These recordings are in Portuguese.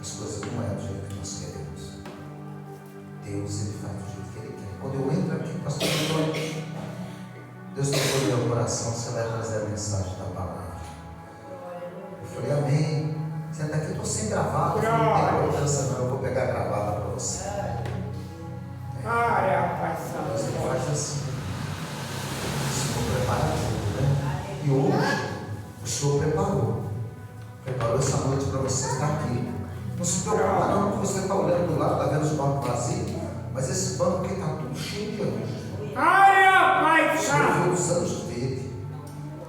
as coisas não é do jeito que nós queremos. Deus, Ele faz do jeito que Ele quer. Quando eu entro aqui, pastor Antônio, Deus tocou no meu coração, você vai trazer a mensagem da palavra. Eu falei, amém. Senta aqui, eu estou sem gravata, não tem importância não, eu vou pegar a gravata para você. Deus faz assim. Estou preparado, né? E hoje, o Senhor preparou essa noite para você estar aqui. Não se preocupa não, porque você está olhando do lado, está vendo os bancos vazios, mas esse banco aqui está tudo cheio de anjos. O Senhor viu os anjos dele.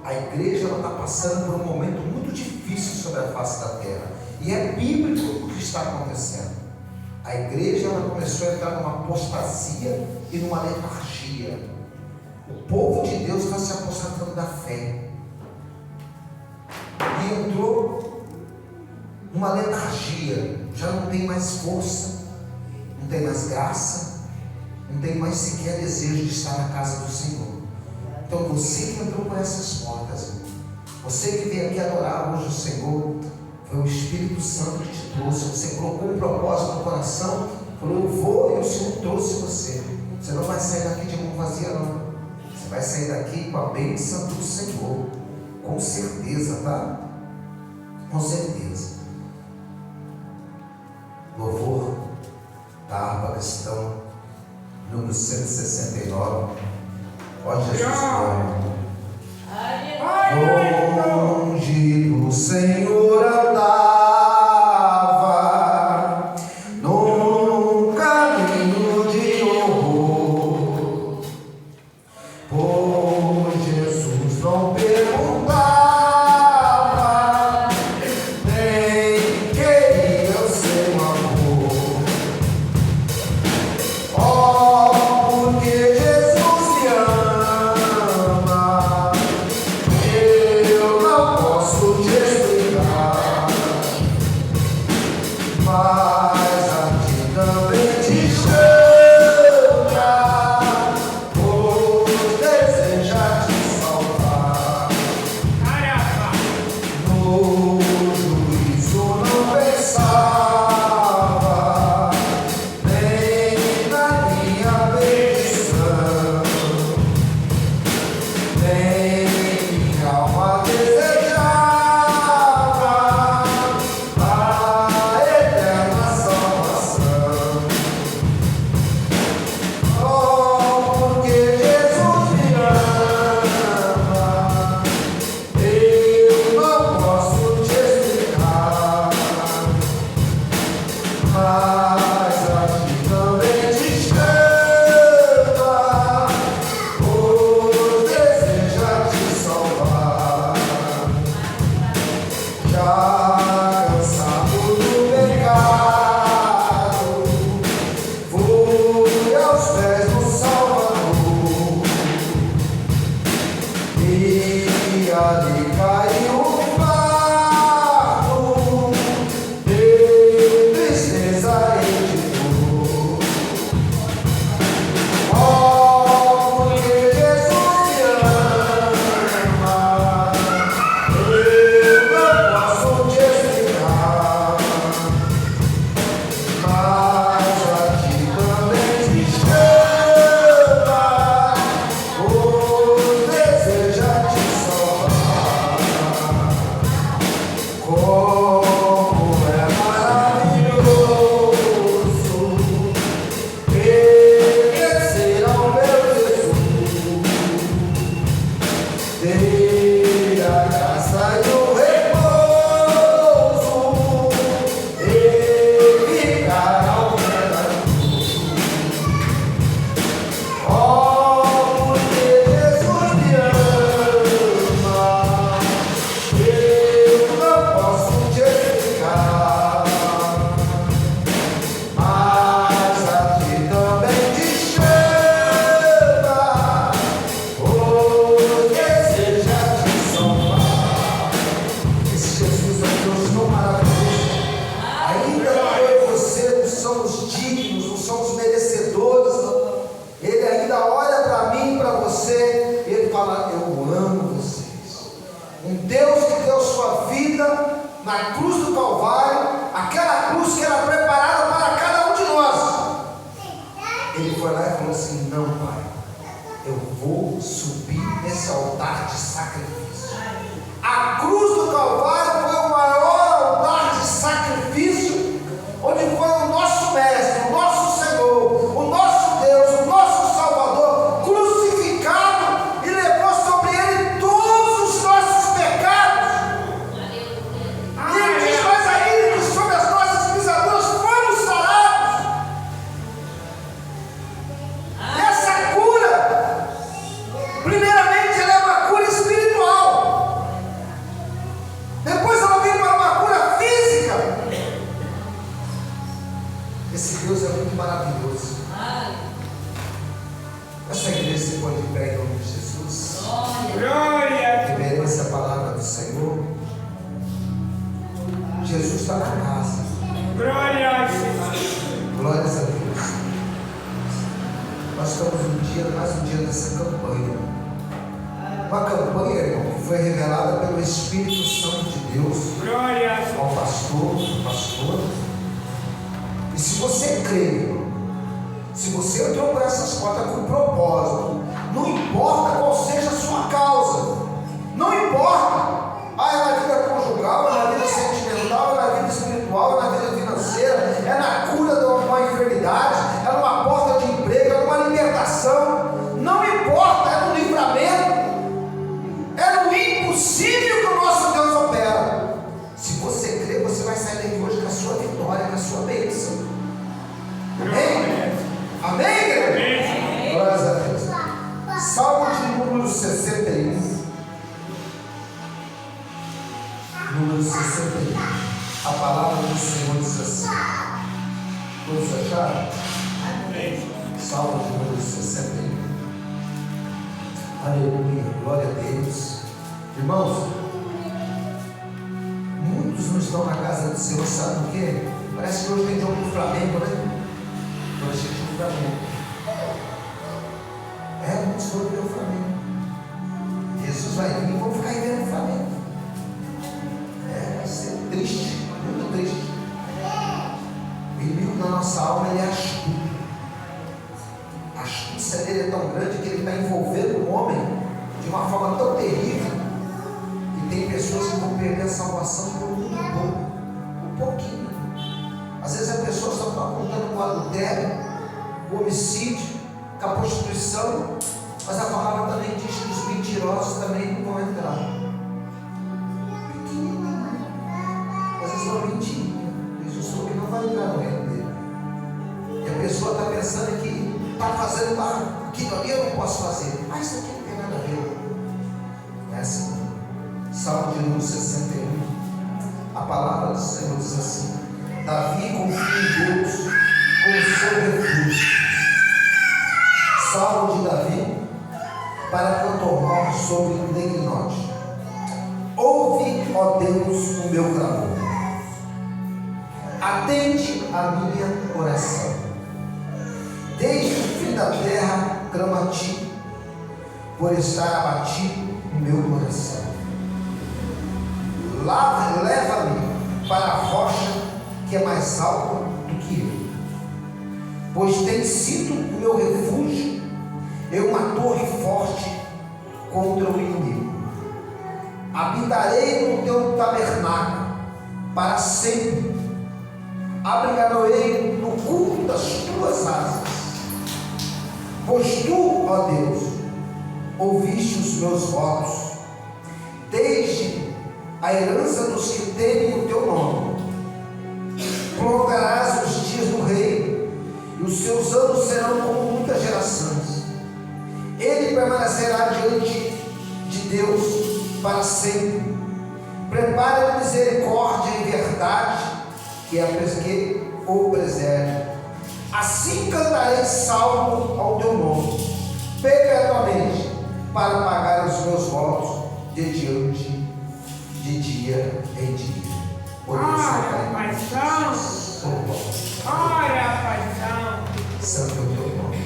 A igreja está passando por um momento muito difícil sobre a face da terra. E é bíblico o que está acontecendo. A igreja ela começou a entrar numa apostasia e numa letargia. O povo de Deus está se apostatando da fé. E entrou numa letargia. Já não tem mais força, não tem mais graça, não tem mais sequer desejo de estar na casa do Senhor. Então você que entrou por essas portas, você que veio aqui adorar hoje o Senhor, foi o Espírito Santo que te trouxe. Você colocou um propósito no coração, falou, eu vou, e o Senhor trouxe você. Você não vai sair daqui de mão vazia não. Você vai sair daqui com a bênção do Senhor. Com certeza, tá? Com certeza. Louvor da harpa cristã, número 169. Ó Jesus, glória. Longe do Senhor andava, num caminho de horror, pois Jesus não perguntava, nem queria o seu amor. Oh, porque Jesus me ama, eu não posso te explicar, mas aqui também te chama, pois deseja te salvar. No juízo não pensava, nem na minha perdição, nem minha alma desejava a eterna foi lá e falou assim: não, pai, eu vou subir nesse altar de sacrifício. A cruz do Calvário foi o maior altar de sacrifício, onde foi o nosso Mestre, o nosso Senhor, o nosso Deus, o nosso Salvador, crucificado, e levou sobre ele todos os nossos pecados. E ele diz mais ainda que sobre as nossas pisaduras fomos sarados. Essa cura, primeiramente, ela é uma cura espiritual. Depois ela vem para uma cura física. Esse Deus é muito maravilhoso. Essa igreja se pode ir em nome de Jesus. Glória! Que merece a palavra do Senhor. Jesus está na casa. Glória a Jesus! Glórias a Deus. Nós estamos mais um dia dessa campanha. Uma campanha, irmão, que foi revelada pelo Espírito Santo de Deus Glória a Jesus! ao pastor. E se você crê, se você entrou por essas portas com propósito, não importa qual seja a sua causa, não importa, é na vida conjugal, é na vida sentimental, é na vida espiritual, é na vida financeira, é na cura de uma enfermidade, é numa porta de emprego, é numa libertação, não importa, é no livramento, é no impossível que o nosso Deus opera. Se você crê, você vai sair daqui hoje com a sua vitória, com a sua bênção. Amém? Amém, igreja? Glórias a Deus. Salmo de número 61. Número 61. A palavra do Senhor diz assim. Todos acharam? Salmo de número 61. Aleluia, glória a Deus. Irmãos, muitos não estão na casa do Senhor, sabe por quê? Parece que hoje tem jogo do Flamengo, né? Então a gente do Flamengo. Muitos foram ver o Flamengo. Jesus vai vir e vão ficar aí vendo o Flamengo. Vai ser triste, muito triste. O inimigo da nossa alma, ele é astuto. A astúcia dele é tão grande que ele está envolvendo o homem de uma forma tão terrível que tem pessoas que vão perder a salvação por muito pouco, um pouquinho. Às vezes a pessoa só está apontando com o adultério, o homicídio, com a prostituição, mas a palavra também diz que os mentirosos também não vão entrar. Pequenininho, às vezes uma mentirinha, diz o Senhor que não vai entrar no reino dele. E a pessoa está pensando que está fazendo aquilo ali, eu não posso fazer, mas isso aqui não tem nada a ver. É assim. Salmo de número 61. A palavra do Senhor diz assim: Davi confia em Deus como seu refúgio. Salmo de Davi para cantar sobre o declinote. Ouve, ó Deus, o meu clamor. Atende a minha oração. Desde o fim da terra clamo a ti, por estar abatido o meu coração. Leva-me para a rocha que é mais alta do que eu, pois tem sido o meu refúgio e uma torre forte contra o inimigo. Habitarei no teu tabernáculo para sempre, abrigarei no culto das tuas asas, pois tu, ó Deus, ouviste os meus votos, desde a herança dos que temem o teu nome. Prolongarás os dias do rei, e os seus anos serão como muitas gerações. Ele permanecerá diante de Deus para sempre. Prepara misericórdia e verdade, que o preserve. Assim cantarei salmo ao teu nome, perpetuamente, para pagar os meus votos de dia em dia. Ora, paixão! Ora, paixão! Santo é o teu nome.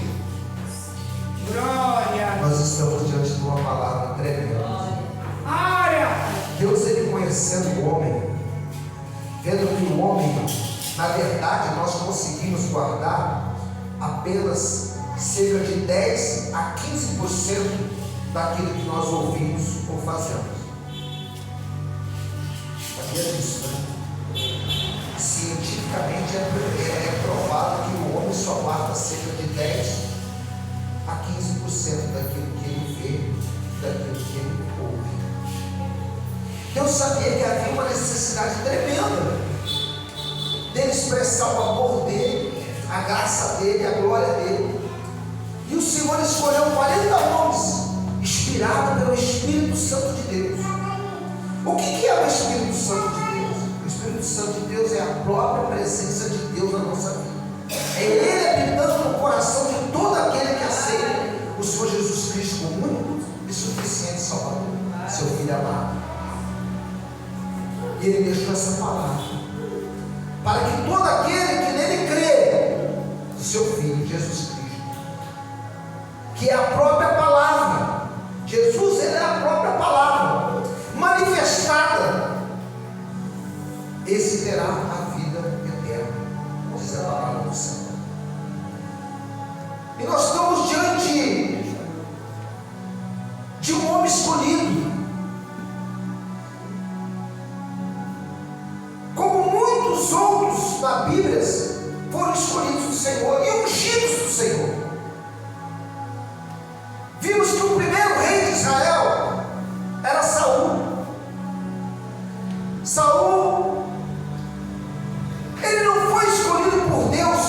Glória! Nós estamos diante de uma palavra tremenda. Ora! Deus, ele conhecendo o homem, vendo que o homem, na verdade, nós conseguimos guardar apenas cerca de 10 a 15% daquilo que nós ouvimos ou fazemos. Sabia disso, né? Cientificamente é provado que o homem só guarda cerca de 10 a 15% daquilo que ele vê, daquilo que ele ouve. Deus sabia que havia uma necessidade tremenda dele expressar o amor dele, a graça dele, a glória dele. E o Senhor escolheu 40 homens inspirados pelo Espírito Santo de Deus. O que é o Espírito Santo de Deus? O Espírito Santo de Deus é a própria presença de Deus na nossa vida. É Ele habitando no coração de todo aquele que aceita o Senhor Jesus Cristo como único e suficiente Salvador, seu Filho amado. E Ele deixou essa palavra para que todo aquele que nele crê, o seu Filho Jesus Cristo, que é a própria palavra, Jesus, Ele é a própria palavra manifestada, esse terá a vida eterna, diz a palavra do Senhor. E nós estamos diante de um homem escolhido, como muitos outros na Bíblia foram escolhidos do Senhor e ungidos do Senhor. Vimos que o primeiro rei de Israel era Saul. Saul, ele não foi escolhido por Deus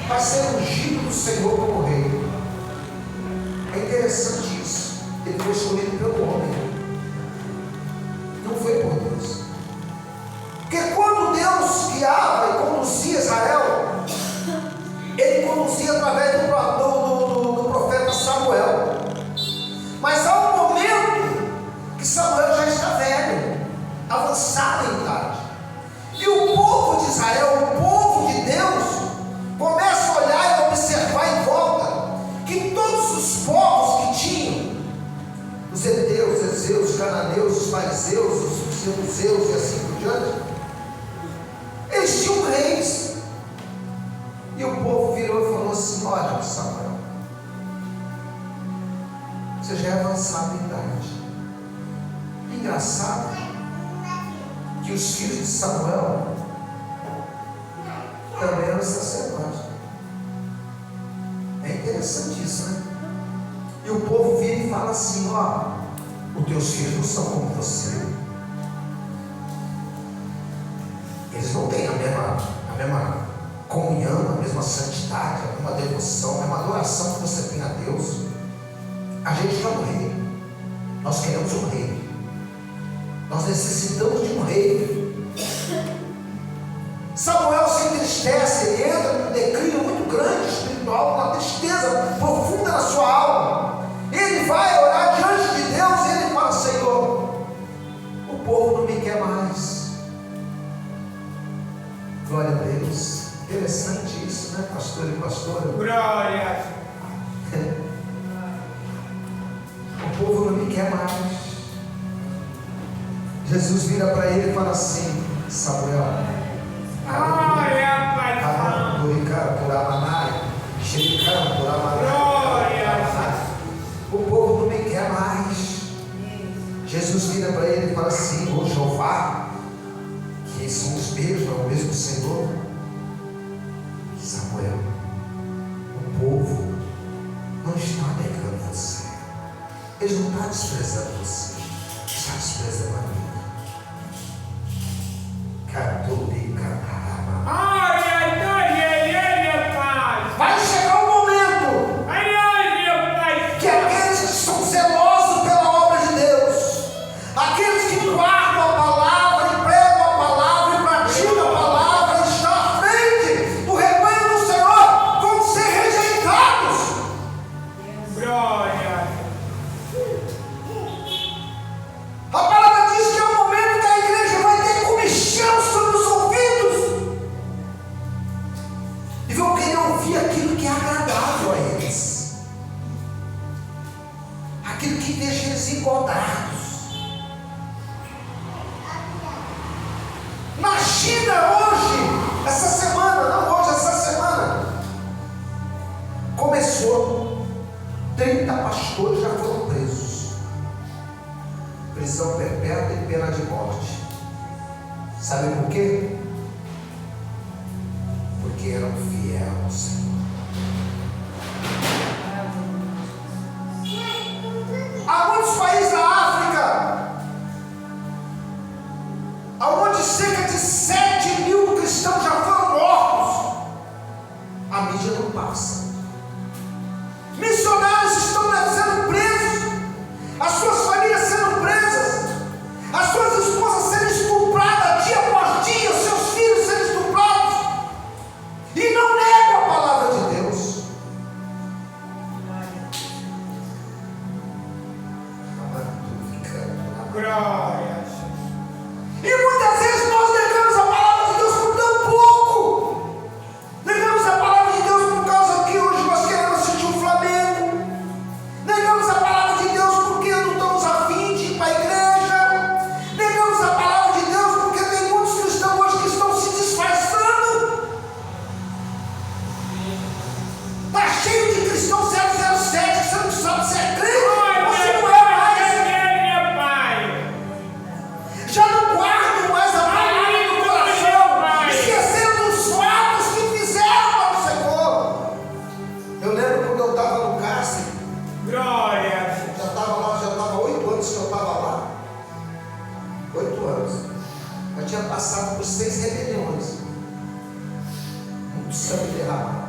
para ser ungido do Senhor como rei. É interessante isso. Ele foi escolhido pelo homem, não foi por Deus. Porque quando Deus guiava e conduzia Israel, Ele conduzia através do profeta Samuel. Mas há um momento que Samuel já está velho, avançado em idade, e o povo de Israel, o povo de Deus, começa a olhar e observar em volta que todos os povos que tinham, os heteus, os ezeus, os cananeus, os fariseus, os jebuseus e assim por diante, eles tinham reis. E o povo virou e falou assim: olha, Samuel, você já é avançado em idade. Engraçado que os filhos de Samuel também eram sacerdotes. É interessante isso, né? E o povo vira e fala assim: ó, os teus filhos não são como você. Eles não têm a mesma comunhão, a mesma santidade, a mesma devoção, a mesma adoração que você tem a Deus. A gente quer um rei. Nós queremos um rei. Nós necessitamos de um rei. Samuel se entristece, ele entra num declínio muito grande espiritual, uma tristeza profunda na sua alma. Ele vai orar diante de Deus e ele fala: Senhor, o povo não me quer mais. Glória a Deus. Interessante isso, né, pastor e pastora? Glória. O povo não me quer mais. Jesus vira para ele e fala assim: Samuel, Glória, Pai Santo. o povo não me quer mais. Jesus vira para ele e fala assim: ô Jeová, que são os mesmos, é o mesmo Senhor. Samuel, o povo não está negando você, eles não estão desprezando você, está desprezando a mim. Vai chegar um momento que aqueles que são zelosos pela obra de Deus, aqueles que guardam a palavra e pregam a palavra e praticam a palavra, estão à frente do rebanho do Senhor, vão ser rejeitados. Glória. A palavra diz que quê? Porque eram fiéis ao Senhor. Há muitos países da África onde cerca de 7.000 cristãos já foram mortos. A mídia não passa. Missionários estão sendo presos, as suas famílias sendo presas, as suas esposas sendo estupradas dia após dia, os seus filhos sendo estuprados, e não negam a palavra de Deus. Glória. E muitas vezes nós negamos a palavra de Deus por tão pouco. Negamos a palavra de Deus por causa que hoje nós queremos assistir o Flamengo. Negamos a palavra de Deus porque não estamos afim de ir para a igreja. Negamos a palavra de Deus porque tem muitos cristãos hoje que estão se disfarçando. Está cheio de cristão 007, você não sabe se é crente. Você não é mais. Já não guardam mais a palavra no coração, esquecendo os fatos que fizeram para o Senhor. Eu lembro quando eu estava no cárcere. Glória. Já estava 8 anos que eu estava lá. 8 anos. Eu tinha passado por 6 rebeliões. Muito sangue derramado.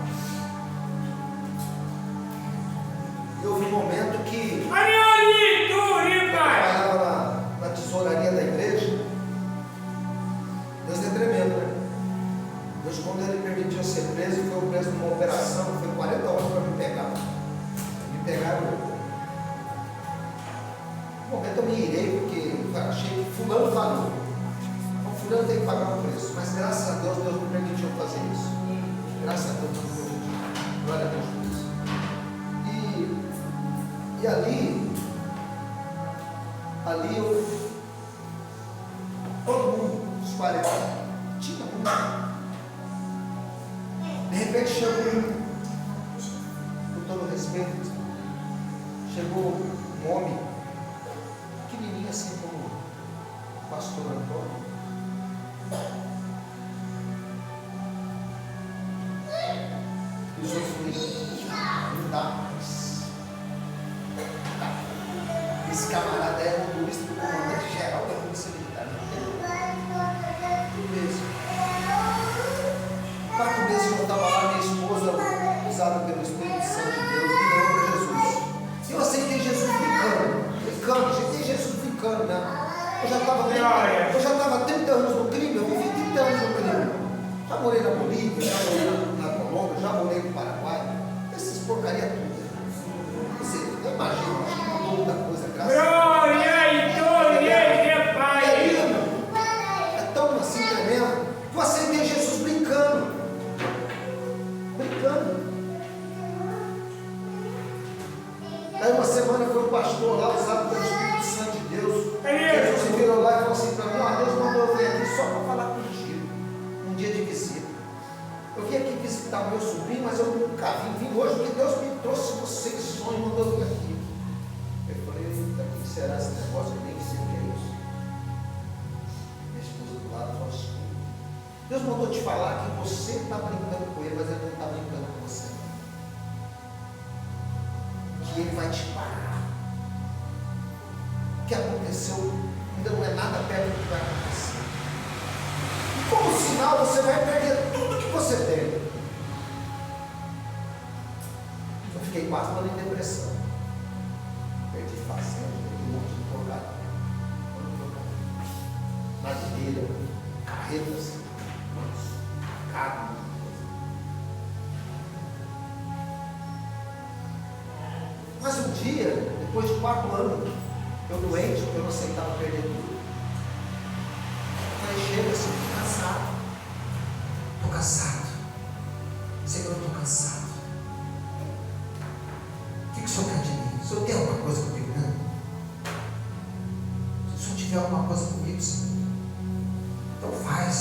E houve um momento que eu trabalhava na tesouraria da igreja. Deus é tremendo, né? Deus, quando Ele permitiu eu ser preso, foi preso numa operação, foi 40 horas para me pegar. Me pegaram. No momento eu me irei, porque eu achei que fulano falou. Então fulano tem que pagar o preço. Mas graças a Deus, Deus me permitiu fazer isso. Graças a Deus, Deus me permitiu. Glória a Deus por isso. E ali eu, todo mundo, os 40, tinha muito. De repente chegou, com todo respeito, chegou um homem, pequenininho assim como o pastor Antônio. E os outros falaram, não dá mais. Esse camarada é motorista do comandante geral da Polícia Militar. 4 meses que eu estava lá, minha esposa, usada pelo Espírito Santo de Deus, me ganhou para Jesus. E eu aceitei Jesus brincando, aceitei Jesus brincando, né? Eu já estava 30 anos no crime, eu vivi 30 anos no crime. Já morei na Bolívia, já morei na Colômbia, já morei no Paraguai. Essas porcaria tudo. Você não imagina, acho que mudou muita coisa, graças a Deus. É tão assim tremendo. Eu aceitei Jesus brincando. Aí uma semana foi um pastor lá, usado pelo Espírito Santo de Deus. Jesus se virou lá e falou assim para mim: ó, Deus mandou eu vir aqui só para falar contigo. Um dia de visita. Eu vim aqui visitar o meu sobrinho, mas eu nunca vim hoje, porque Deus me trouxe você em sonho e mandou eu vir aqui. Eu falei: eita, o que será esse negócio? Eu nem sei o que é isso. Minha esposa do lado falou assim: Deus mandou te falar que você está brincando com ele, mas ele não está brincando com você. Que ele vai te parar. O que aconteceu ainda não é nada perto do que vai acontecer. E como sinal, você vai perder tudo que você tem. Eu fiquei 4 anos em depressão. Perdi fazenda, perdi um monte de porcaria. Madeira, carretas, carro. Mas um dia, depois de 4 anos, eu doente, porque eu não aceitava perder tudo. Eu falei: chega, Senhor, estou cansado. Estou cansado. Senhor, eu estou cansado. O que o Senhor quer de mim? O Senhor tem alguma coisa comigo, né? Se o Senhor tiver alguma coisa comigo, Senhor, então faz.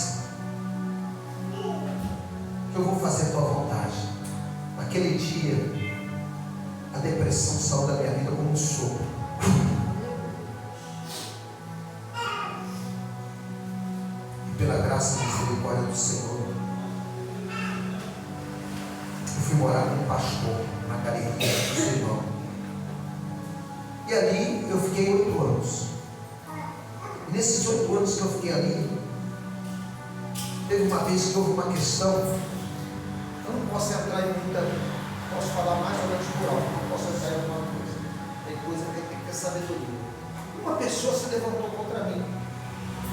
Que eu vou fazer a tua vontade. Naquele dia, a depressão saiu da minha vida como um sopro. E pela graça graça e misericórdia do Senhor, eu fui morar com um pastor na galeria do seu irmão. E ali eu fiquei 8 anos. E nesses 8 anos que eu fiquei ali, teve uma vez que houve uma questão. Eu não posso entrar em muita, posso falar mais ou menos por alto, não posso entrar em alguma coisa. Tem coisa que tem que ter sabedoria. Uma pessoa se levantou contra mim,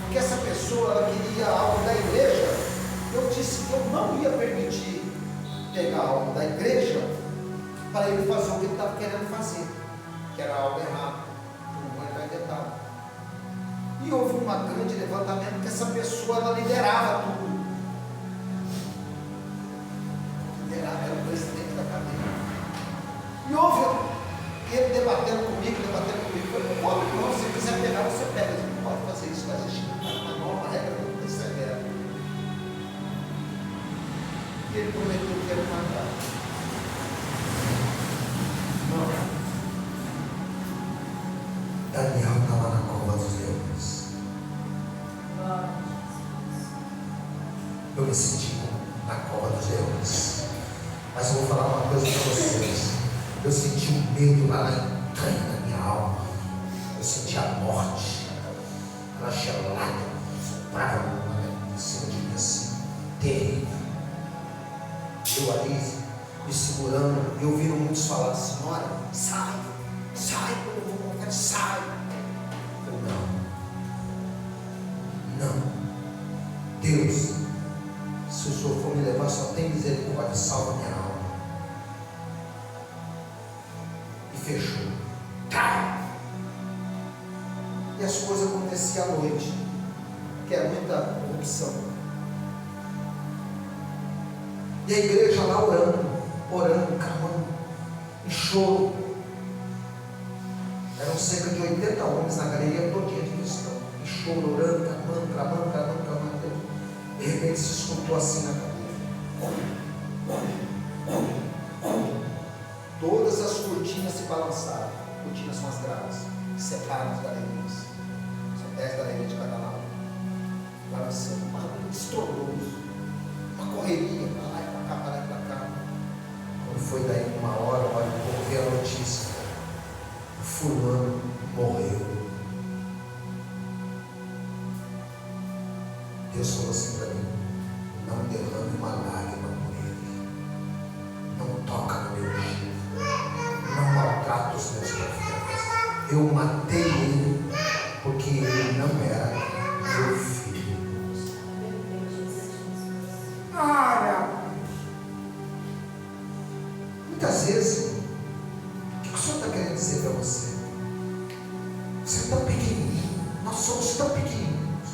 porque essa pessoa ela queria algo da igreja. Eu disse que eu não ia permitir pegar algo da igreja para ele fazer o que ele estava querendo fazer, que era algo errado. Eu não vou entrar em detalhe. E houve um grande levantamento que essa pessoa ela liderava tudo. Era o presidente da cadeia. E houve ele debatendo comigo. Eu falei, pode, não, se você quiser pegar, você pega. Ele não pode fazer isso, vai existir uma norma, uma regra muito severa. E ele prometeu que ia me matar. Não. Daniel estava na cova dos leões. Eu me senti na cova dos leões. Mas eu vou falar uma coisa para vocês. Eu senti um medo lá na entranha da minha alma. Eu senti a morte. Ela gelada, soprava em cima de mim assim, terrível. Eu ali, me segurando, e ouvindo muitos falar: Senhora, sai, quando eu vou morrer, sai. Eu não. Deus, se o Senhor for me levar, só tem misericórdia, salva minha alma. E fechou. E as coisas aconteciam à noite, que é muita corrupção. E a igreja lá orando, clamando, em choro. Eram cerca de 80 homens na galeria todinha de cristão, em choro, orando, clamando. De repente se escutou assim na cadeira. Todas as cortinas se balançaram. Cortinas são as grades que separam as galerias. São 10 galerias de cada lado. Balançando, um barulho estrondoso, uma correria para lá e para cá. Quando foi daí uma hora, eu ouvi a notícia: o fulano morreu. Deus falou assim para mim: não derrame uma lágrima por ele, não toca no meu ungido, não maltrata os meus profetas. Eu matei ele porque ele não era meu filho. Muitas vezes, o que o Senhor está querendo dizer para você? Você é tão pequenininho, nós somos tão pequenininhos.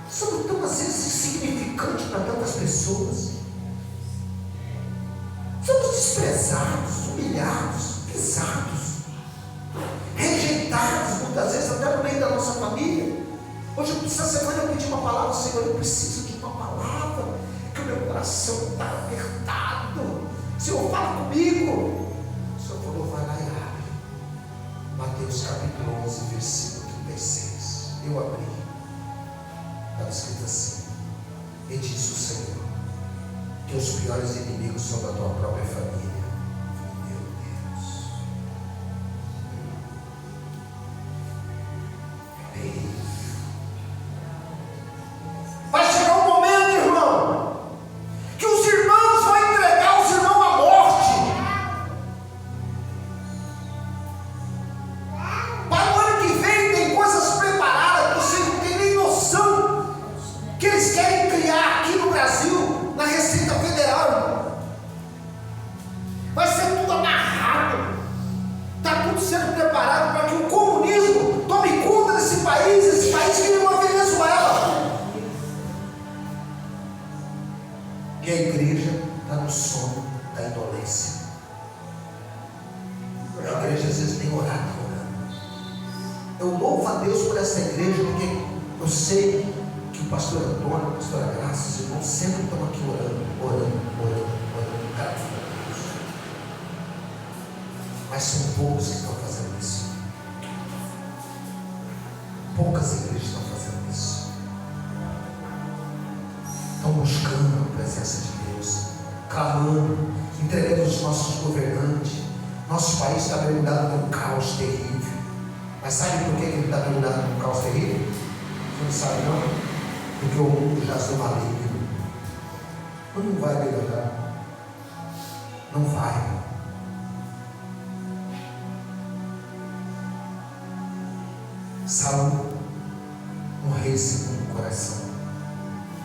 Somos tão, às vezes, insignificantes para tantas pessoas. Somos desprezados, humilhados, pisados, rejeitados, muitas vezes, até no meio da nossa família. Hoje, essa semana, eu pedi uma palavra: Senhor, eu preciso de uma palavra, que o meu coração está apertado. Senhor, fala comigo. O Senhor falou: vai lá e abre. Mateus capítulo 11, versículo 36. Eu abri. Estava escrito assim: e disse o Senhor, que os piores inimigos são da tua própria família. Meu Deus. Vai chegar um momento, irmão, que os irmãos vão entregar os irmãos à morte. Para o ano que vem tem coisas preparadas, você não tem nem noção, que eles querem criar aqui no Brasil, na Receita Federal. Vai ser tudo amarrado. Está tudo sendo preparado para que o comunismo tome conta desse país. Esse país vire uma Venezuela. E a igreja está no sono da indolência. A igreja às vezes tem orado. Eu louvo a Deus por essa igreja, porque eu sei que o pastor Antônio, a pastora Graça, os irmãos sempre estão aqui orando, cada dia. Mas são poucos que estão fazendo isso. Poucas igrejas estão fazendo isso. presença de Deus, clamando, entregando os nossos governantes. Nosso país está mergulhado num caos terrível. Mas sabe por que ele está mergulhado num caos terrível? Você não sabe não? Porque o mundo já se maligno. Não vai melhorar. Não vai. Saul, um rei segundo o coração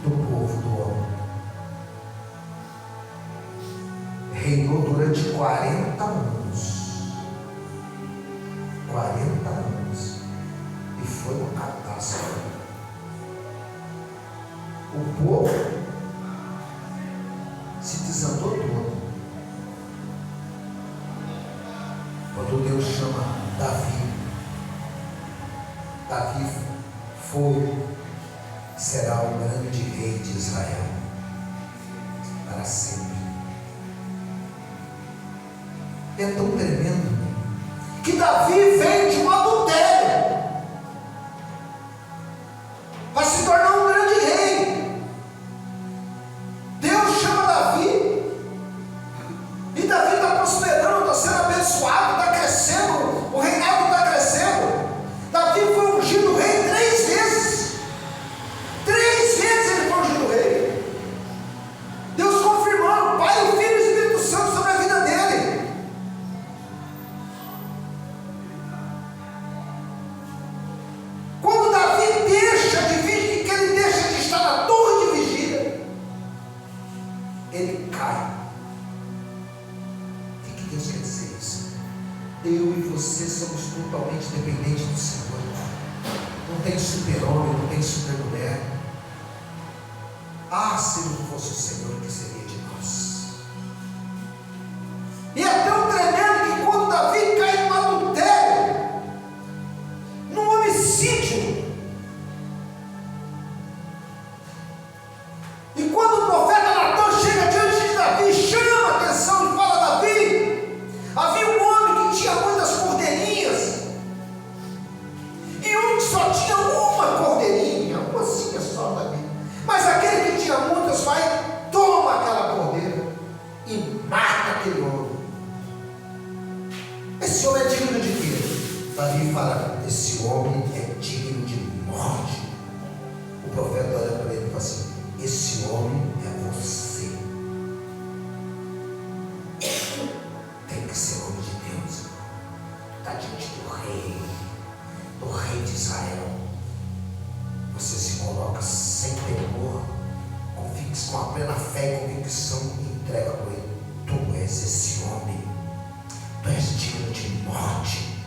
do povo do homem, reinou durante 40 anos. 40 anos. E foi uma catástrofe. O povo se desandou todo. Quando Deus chama Davi, Davi foi, será o grande rei de Israel para sempre. É tão tremendo que Davi vem de um adultério para se tornar um grande rei. Deus chama Davi e Davi está prosperando, está sendo abençoado, está crescendo, o reinado está crescendo. Davi foi ungido rei 3 vezes. 3 vezes ele foi ungido rei. Deus confirmando o Pai, o Filho e o Espírito Santo sobre a vida dele. Quando Davi que ele deixa de estar na torre de vigília, ele cai. O que Deus quer dizer isso? Eu e você somos totalmente dependentes do Senhor. Não tem super-homem, não tem super-mulher. Ah, se não fosse o Senhor, o que seria de nós? E é tão tremendo que quando Davi cai no adultério, num homicídio, e quando o profeta Natan chega diante de Davi, chama a atenção e fala: Davi, havia um homem que tinha muitas cordeirinhas, e um que só tinha uma cordeirinha, uma assim só, Davi. Mas aquele que tinha muitas, vai, toma aquela cordeira e mata aquele homem. Esse homem é digno de quê? Davi fala: esse homem é digno de morte. O profeta olha para ele e fala assim: esse homem é você. Tem que ser homem de Deus. Está diante do rei de Israel. Você se coloca sem temor, com a plena fé e convicção, e entrega para ele: tu és esse homem, tu és digno de morte.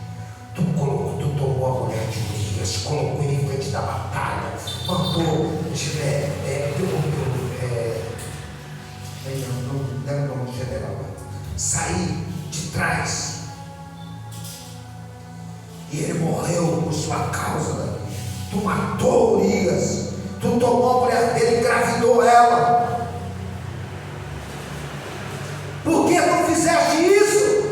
Tu tomou a mulher de Urias, colocou ele em frente da batalha, mandou sair de trás, e ele morreu por sua causa, Davi. Tu matou Urias, tu tomou a mulher dele e engravidou ela. Por que tu fizeste isso?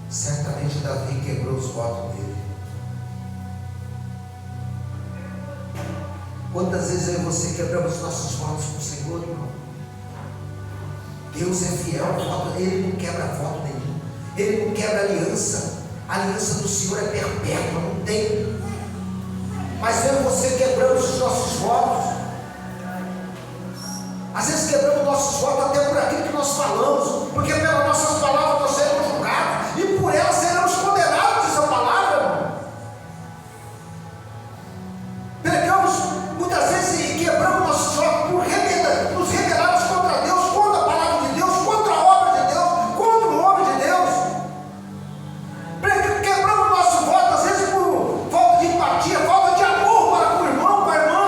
Certamente Davi quebrou os votos dele. Quantas vezes eu e você quebramos nossos votos com o Senhor, irmão? Deus é fiel, Ele não quebra voto nenhum, Ele não quebra aliança. A aliança do Senhor é perpétua, não tem. Mas eu e você quebramos os nossos votos. Às vezes quebramos nossos votos até por aquilo que nós falamos, porque pelas nossas palavras nós seremos julgados, e por elas seremos condenados, diz a palavra, irmão. Pegamos muitas vezes e quebramos nossos votos por nos rebelarmos contra Deus, contra a palavra de Deus, contra a obra de Deus, contra o nome de Deus. Quebramos nosso voto às vezes por falta de empatia, falta de amor para com o irmão, com a irmã,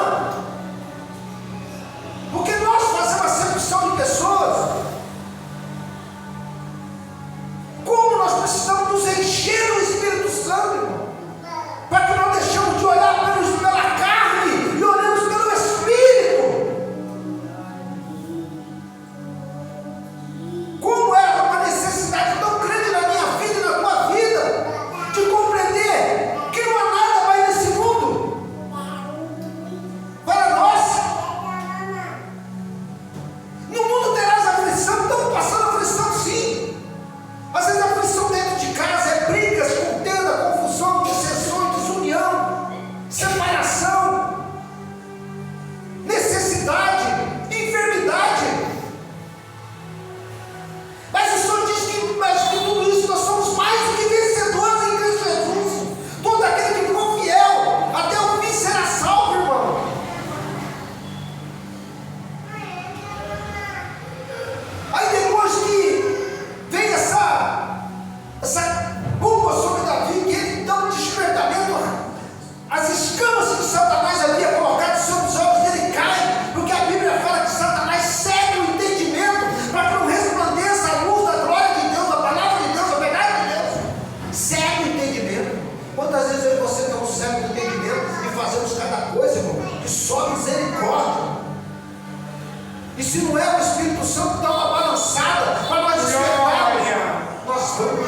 porque nós fazemos acepção de pessoas. E se não é o Espírito Santo, dá uma balançada para nós despertarmos. Nós vamos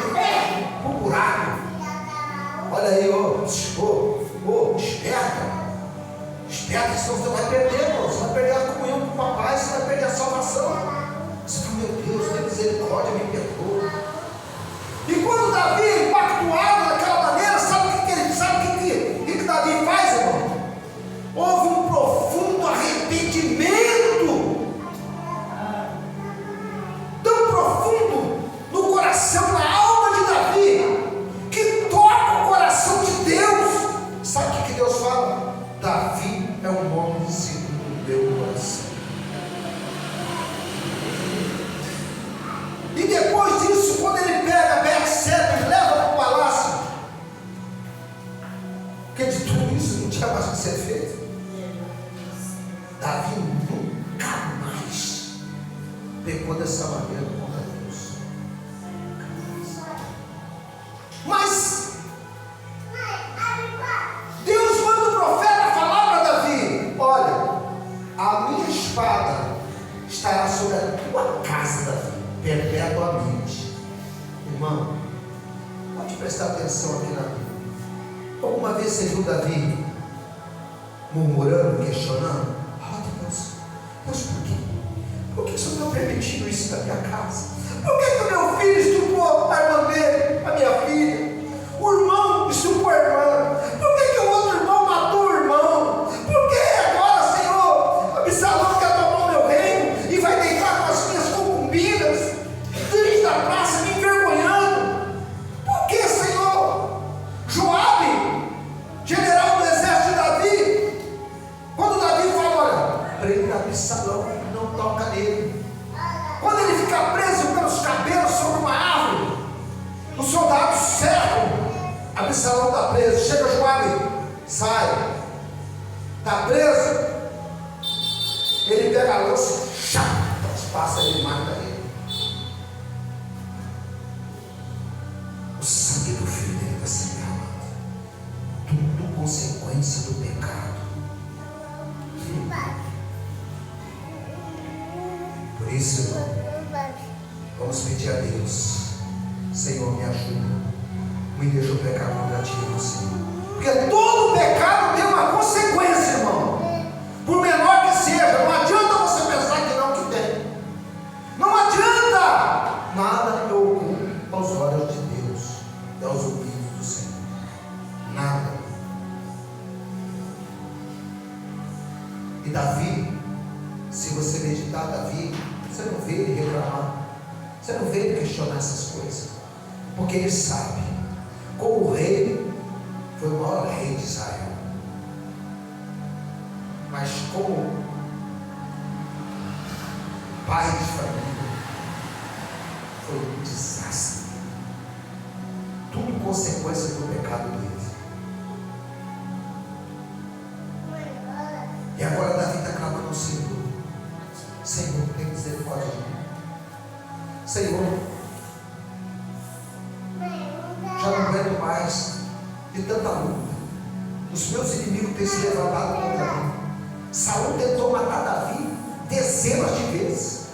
pro buraco. Olha aí, desperta. Desperta, senão você vai perder, irmão. Você vai perder a comunhão com o papai, você vai perder a salvação. Você fala, meu Deus, tem misericórdia, me perdoa. E quando Davi é impactuado daquela maneira, sabe o que Davi faz, irmão? Houve um profundo arrependimento, tão profundo no coração, na alma de Davi, que toca o coração de Deus. Sabe o que Deus fala? Davi é um homem segundo o meu coração. E depois disso, quando ele pega Betseba e leva para o palácio, porque de tudo isso não tinha mais o que ser feito, Davi nunca mais pecou dessa maneira contra Deus. Mas Deus manda o profeta falar para Davi: olha, a minha espada estará sobre a tua casa, Davi, perpetuamente. Irmão, pode prestar atenção aqui na Bíblia. Alguma vez você viu Davi murmurando, questionando? Deus, por quê? Por que o Senhor está permitindo isso na minha casa? Por que o meu filho estuprou a irmã dele, a minha filha? O irmão estuprou a irmã. Por que o outro irmão matou o irmão? Por que agora, Senhor, Absalão quer tomar o meu reino e vai deitar com as minhas concubinas diante da praça, me envergonhando? Por que, Senhor? Joabe, general do exército de Davi, quando Davi fala, olha, prenda Absalão, não toca nele. Quando ele fica preso pelos cabelos sobre uma árvore, os soldados cercam, Absalão está preso. Chega Joabe, sai, está preso. Ele pega a lança, passa ele e mata ele. O sangue do filho dele vai ser derramado. Tudo consequência do pecado. Por isso, irmão, vamos pedir a Deus: Senhor, me ajuda, me deixa eu pecar contra ti, Senhor. Porque todo pecado tem uma consequência, irmão, por menor que seja. Não adianta você pensar que não, que tem. Não adianta. Nada é oculto aos olhos de Deus e aos ouvidos do Senhor. Nada. E Davi, se você meditar Davi, você não vê ele reclamar, você não vê ele questionar essas coisas, porque ele sabe, como rei, foi o maior rei de Israel, mas como pai de família, foi um desastre. Tudo consequência do pecado dele. E agora Davi está clamando ao Senhor: Senhor, tem misericórdia de mim. Senhor, já não aguento mais de tanta luta. Os meus inimigos têm se levantado contra mim. Saul tentou matar Davi dezenas de vezes.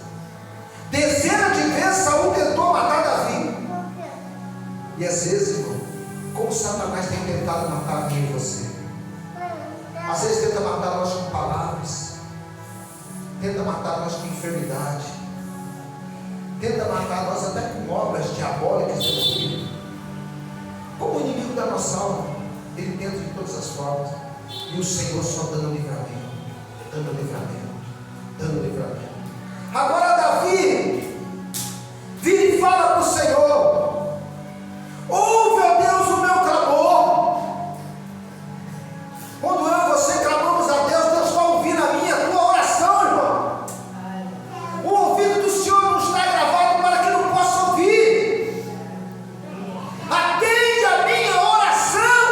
Dezenas de vezes Saul tentou matar Davi. E às vezes, irmão, como Satanás tem tentado matar mim e você. Às vezes tenta matar nós com palavras, tenta matar nós com enfermidade, tenta matar nós até com obras diabólicas de inimigo. Como o inimigo da nossa alma, ele tenta de todas as formas. E o Senhor só dando livramento, dando livramento, dando livramento. Agora Davi vira e fala para o Senhor: ouve, ó Deus, o meu clamor. Quando eu e você clamamos a Deus, Deus vai ouvir a minha, a tua oração, irmão. O ouvido do Senhor não está gravado para que não possa ouvir. Atende a minha oração.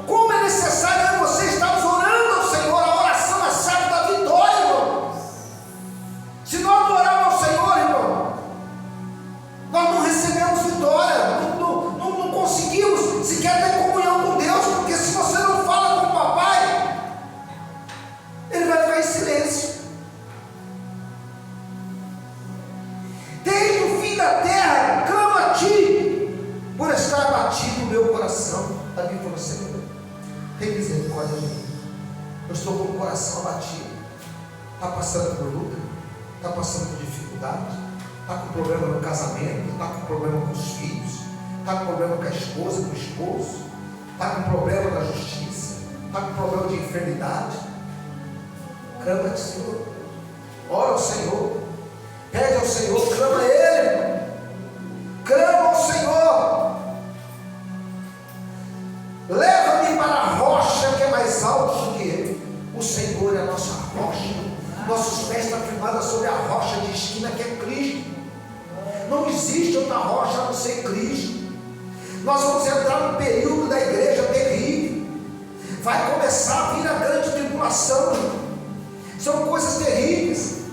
Como é necessário eu e você estarmos orando ao Senhor. A oração é a chave da vitória, irmão. olha aí, eu estou com o coração abatido, está passando por luta, está passando por dificuldade, está com problema no casamento, está com problema com os filhos, está com problema com a esposa, com o esposo, está com problema na justiça, está com problema de enfermidade. Clama ao Senhor, ora ao Senhor, pede ao Senhor, clama a Ele, clama ao Senhor. Leva-me para a rocha que é mais alta do que Ele. O Senhor é a nossa rocha. Nossos pés estão firmados sobre a rocha de esquina que é Cristo. Não existe outra rocha a não ser Cristo. Nós vamos entrar num período da igreja terrível. Vai começar a vir a grande tribulação. São coisas terríveis.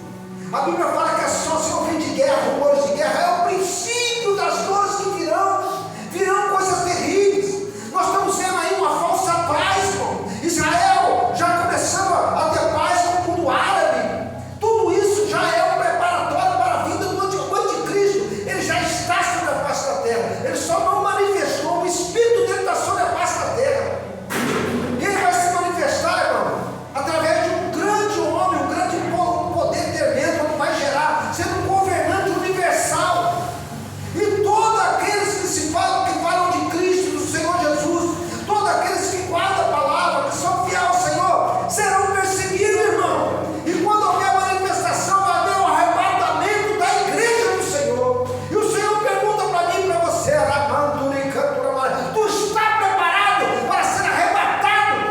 A Bíblia fala que a situação vem de guerra, rumores de guerra. É o princípio das dores que virão. Virão coisas terríveis. Nós estamos vendo aí uma falsa paz, irmão. Israel já começando a ter paz com o mundo árabe. Tudo isso já é um preparatório para a vida do anticristo. Ele já está sobre a face da terra. Ele só não manifestou. O Espírito dele está sobre a face da terra. Ele vai se manifestar, irmão, através de um grande homem, um grande poder tremendo, que vai gerar, sendo um governante universal. E todos aqueles que falam de Cristo, do Senhor Jesus, todos aqueles que guardam a palavra, que são fiéis ao Senhor, serão perseguidos, irmão. E quando houver a manifestação, vai haver o arrebatamento da igreja do Senhor. E o Senhor pergunta para mim e para você: tu está preparado para ser arrebatado?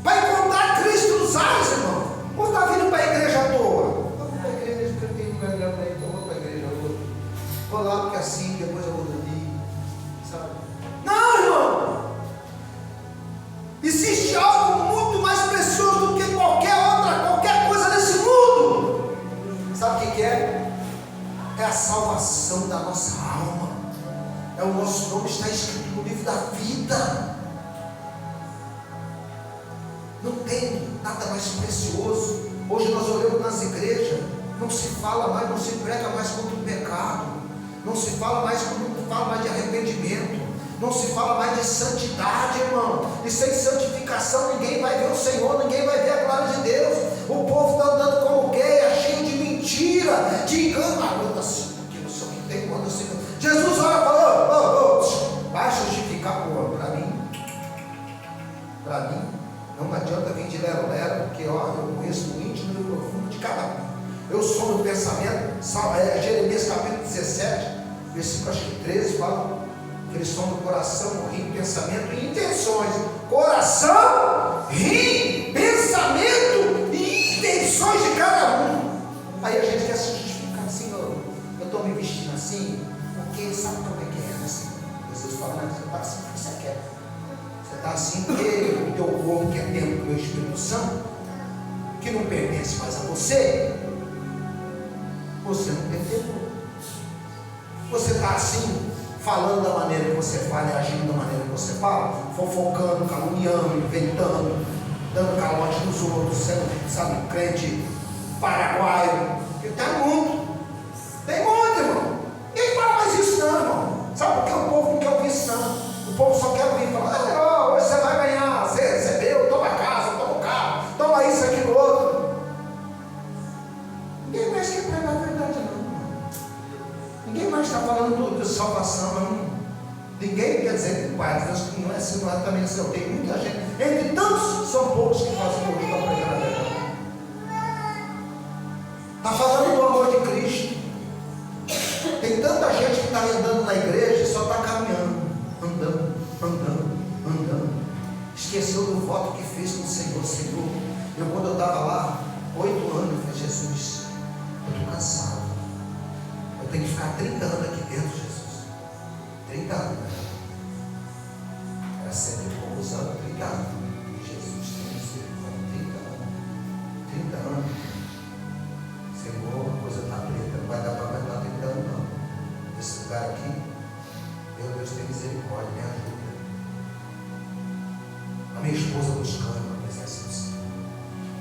Vai encontrar Cristo nos ares, irmão? Ou está vindo para a igreja à toa? Vou para a igreja porque eu tenho lugar para ir, então vou para a igreja hoje. Vou lá porque assim, depois eu vou dormir, sabe? Não, irmão! Existe algo muito mais precioso do que qualquer coisa nesse mundo. Sabe o que é? É a salvação da nossa alma. É o nosso nome está escrito no livro da vida. Não tem nada mais precioso. Hoje nós olhamos nas igrejas, não se fala mais, não se prega mais contra o pecado, não se fala mais de arrependimento, não se fala mais de santidade, irmão. E sem santificação ninguém vai ver o Senhor, ninguém vai ver a glória de Deus. O povo está andando como guerra, cheio de mentira, de engano. Anda assim, porque não sei o que tem, anda assim. Jesus olha e falou: vai justificar para mim. Não adianta vir de lero-lero, porque eu conheço o íntimo e o profundo de cada um. Eu sou no pensamento. Jeremias capítulo 17, versículo acho que 13, fala que eles são do coração, rim, pensamento e intenções. Coração, rim, pensamento e intenções de cada um. Aí a gente quer se justificar assim: eu estou me vestindo assim, porque sabe como é que é assim? Jesus fala: mas você está assim porque você quer. Você está assim porque o teu corpo, que é templo do meu Espírito Santo, que não pertence mais a você, você não tem tempo. Você está assim, falando da maneira que você fala e agindo da maneira que você fala, fofocando, caluniando, inventando, dando calote nos outros, sendo, sabe, crente paraguaio. Porque tem muito, irmão. Ninguém fala mais isso não, irmão. Sabe por que o povo não quer ouvir isso não? O povo só quer ouvir falar: hoje você vai ganhar, você recebeu, toma casa, toma carro, toma isso, aquilo, outro. Ninguém mais quer pregar a verdade não. Ninguém mais está falando de salvação não. Ninguém quer dizer que o Pai de Deus não é assim, não é também assim. Tem muita gente, entre tantos, são poucos que fazem o que estão pregando a verdade. Está falando do amor de Cristo. Tem tanta gente que está andando na igreja e só está caminhando, andando. Esqueceu do voto que fez com o Senhor. Quando eu estava lá, 8 anos, eu falei: Jesus, eu estou cansado. Eu tenho que ficar 30 anos aqui dentro, Jesus. 30 anos. Era sempre poucos anos, 30 anos. Jesus, tem misericórdia, 30 anos. Senhor, a coisa está preta, não vai dar para aguentar 30 anos não. Esse lugar aqui, meu Deus, tem misericórdia, me ajuda. A minha esposa buscando a presença do Senhor,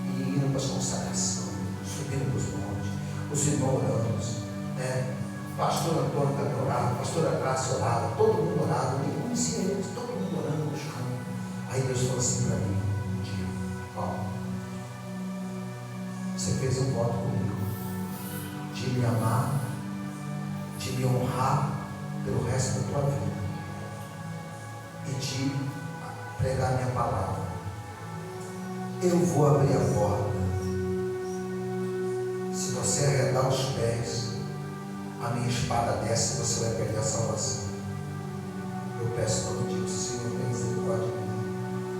e indo para as consagrações, subindo para os montes, os irmãos orando, né? Pastor Antônio também orava, pastora Graça orava, todo mundo orava, nem conhecia eles, todo mundo orando, buscando. Deus falou assim para mim um dia: ó, você fez um voto comigo de me amar, de me honrar pelo resto da tua vida e de pregar minha palavra. Eu vou abrir a porta. Se você arredar os pés, a minha espada desce e você vai perder a salvação. Eu peço todo dia: Senhor, tem misericórdia de mim.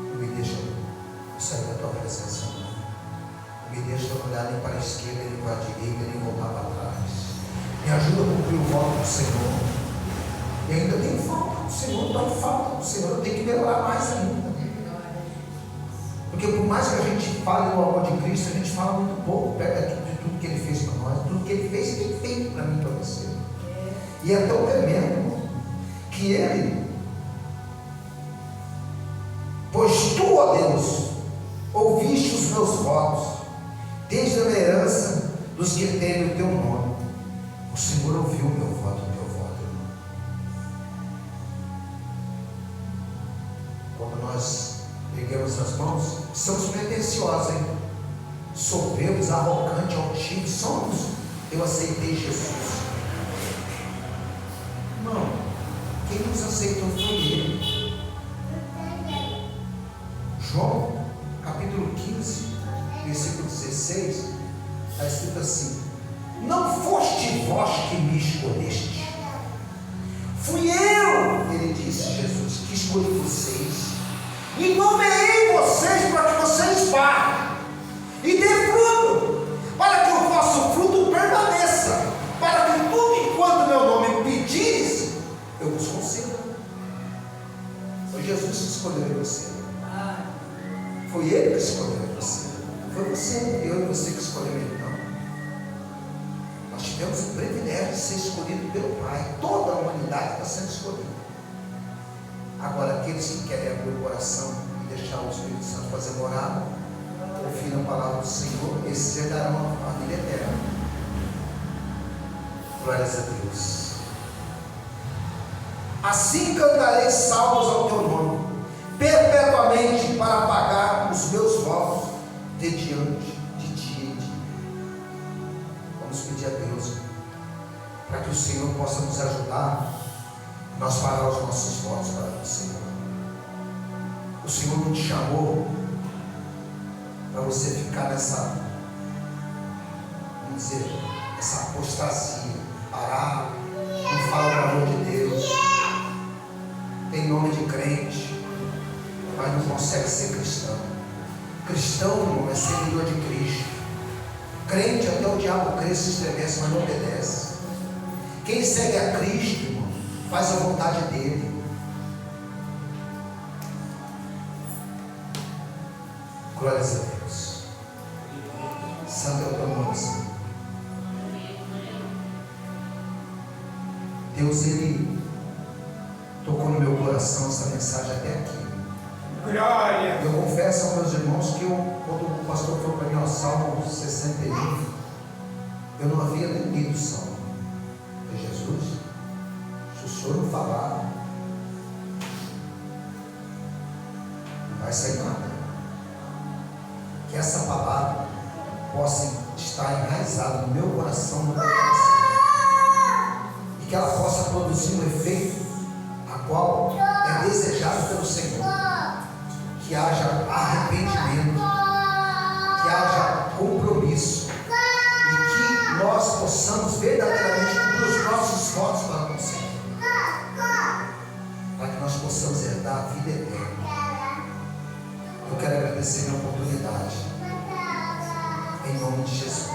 Não me deixa sair da tua presença, não. Não me deixa olhar nem para a esquerda, nem para a direita, nem voltar para trás. Me ajuda a cumprir o voto do Senhor. E ainda tem falta do Senhor, não tem falta do Senhor. Eu tenho que melhorar mais ainda. Porque por mais que a gente fale do amor de Cristo, a gente fala muito pouco perto de tudo que Ele fez para nós. Tudo que Ele fez e tem feito para mim e para você. E é tão tremendo, irmão, que Ele, pois tu, ó Deus, ouviste os meus votos, desde a herança dos que temem o teu nome. O Senhor ouviu o meu voto, o teu voto, irmão. Quando nós erguemos as mãos, somos pretensiosos, hein? Soberbos, arrogantes, altivos, somos. Eu aceitei Jesus. Não, quem nos aceitou foi Ele. João, capítulo 15, versículo 16, está escrito assim: não foste vós que me escolheste, fui eu, ele disse, Jesus, que escolhi vocês, e nomeei vocês para que vocês vá e dê fruto, para que o vosso fruto permaneça, para que tudo enquanto meu nome pedires, eu vos conceda. Foi Jesus que escolheu você. Foi Ele que escolheu você. Não foi você, eu e você que escolheu Ele, não. Nós tivemos o privilégio de ser escolhido pelo Pai. Toda a humanidade está sendo escolhida. Agora, aqueles que querem abrir o coração e deixar o Espírito Santo fazer morada, ouviram a palavra do Senhor, esses herdarão a vida eterna. Glórias a Deus. Assim cantarei salmos ao teu nome, perpetuamente, para pagar os meus votos de diante de ti e de mim. Vamos pedir a Deus para que o Senhor possa nos ajudar a nós pagar os nossos votos para o Senhor. O Senhor não te chamou para você ficar nessa, vamos dizer, essa apostasia, parar, não fala do amor de Deus, tem nome de crente, mas não consegue ser cristão. Cristão, irmão, é seguidor de Cristo. Crente, até o diabo crê, se estremece, mas não obedece. Quem segue a Cristo, irmão, faz a vontade dele. Glórias a Deus. Santo é o teu nome, Senhor. Deus, Ele tocou no meu coração essa mensagem até aqui. Glória. Eu confesso aos meus irmãos que quando o pastor falou para mim ao Salmo 61, eu não havia nem lido o Salmo. Eu falei: Jesus, se o Senhor não falar, não vai sair nada. Que essa palavra possa estar enraizada no meu coração, no meu coração, e que ela possa produzir um efeito a qual é desejado pelo Senhor. Que haja arrependimento, que haja compromisso, e que nós possamos verdadeiramente cumprir os nossos votos para o Senhor, para que nós possamos herdar a vida eterna. Eu quero agradecer a minha oportunidade, em nome de Jesus.